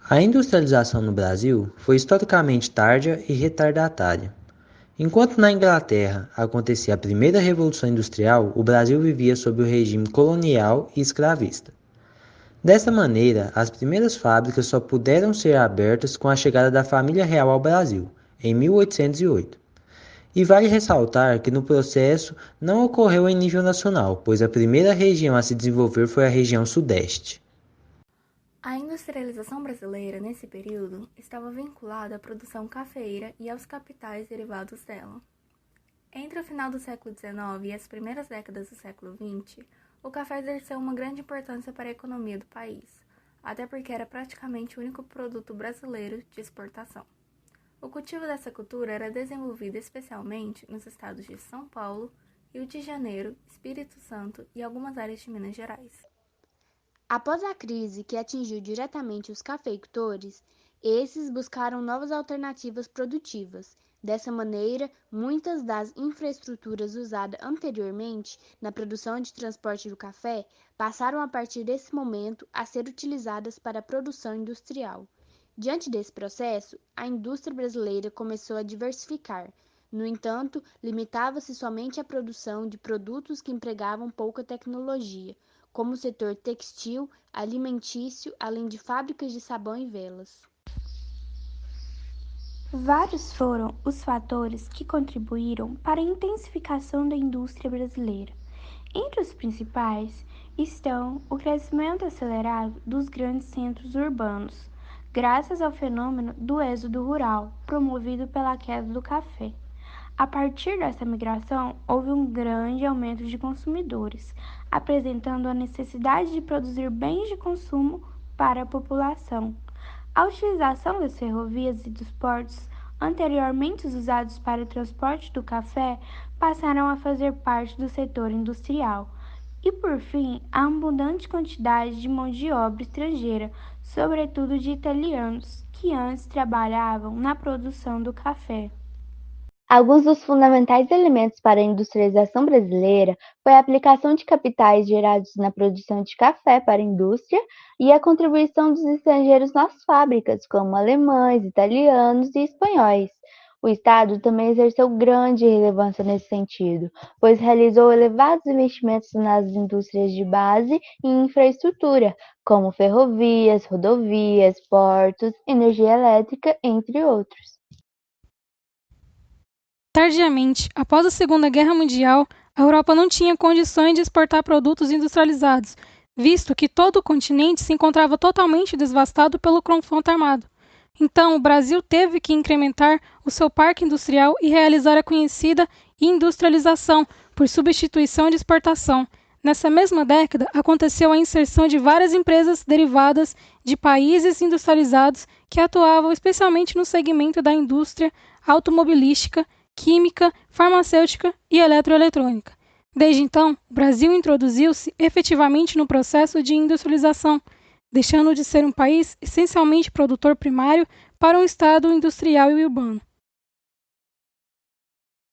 A industrialização no Brasil foi historicamente tardia e retardatária. Enquanto na Inglaterra acontecia a primeira Revolução Industrial, o Brasil vivia sob o regime colonial e escravista. Dessa maneira, as primeiras fábricas só puderam ser abertas com a chegada da família real ao Brasil, em 1808. E vale ressaltar que no processo não ocorreu em nível nacional, pois a primeira região a se desenvolver foi a região Sudeste. A industrialização brasileira, nesse período, estava vinculada à produção cafeeira e aos capitais derivados dela. Entre o final do século XIX e as primeiras décadas do século XX, o café exerceu uma grande importância para a economia do país, até porque era praticamente o único produto brasileiro de exportação. O cultivo dessa cultura era desenvolvido especialmente nos estados de São Paulo, Rio de Janeiro, Espírito Santo e algumas áreas de Minas Gerais. Após a crise que atingiu diretamente os cafeicultores, esses buscaram novas alternativas produtivas. Dessa maneira, muitas das infraestruturas usadas anteriormente na produção de transporte do café passaram a partir desse momento a ser utilizadas para a produção industrial. Diante desse processo, a indústria brasileira começou a diversificar. No entanto, limitava-se somente à produção de produtos que empregavam pouca tecnologia, como o setor têxtil, alimentício, além de fábricas de sabão e velas. Vários foram os fatores que contribuíram para a intensificação da indústria brasileira. Entre os principais estão o crescimento acelerado dos grandes centros urbanos, graças ao fenômeno do êxodo rural, promovido pela queda do café. A partir dessa migração, houve um grande aumento de consumidores, apresentando a necessidade de produzir bens de consumo para a população. A utilização das ferrovias e dos portos, anteriormente usados para o transporte do café, passaram a fazer parte do setor industrial. E, por fim, a abundante quantidade de mão de obra estrangeira, sobretudo de italianos, que antes trabalhavam na produção do café. Alguns dos fundamentais elementos para a industrialização brasileira foi a aplicação de capitais gerados na produção de café para a indústria e a contribuição dos estrangeiros nas fábricas, como alemães, italianos e espanhóis. O Estado também exerceu grande relevância nesse sentido, pois realizou elevados investimentos nas indústrias de base e infraestrutura, como ferrovias, rodovias, portos, energia elétrica, entre outros. Tardiamente, após a Segunda Guerra Mundial, a Europa não tinha condições de exportar produtos industrializados, visto que todo o continente se encontrava totalmente devastado pelo confronto armado. Então, o Brasil teve que incrementar o seu parque industrial e realizar a conhecida industrialização por substituição de exportação. Nessa mesma década, aconteceu a inserção de várias empresas derivadas de países industrializados que atuavam especialmente no segmento da indústria automobilística, química, farmacêutica e eletroeletrônica. Desde então, o Brasil introduziu-se efetivamente no processo de industrialização, deixando de ser um país essencialmente produtor primário para um estado industrial e urbano.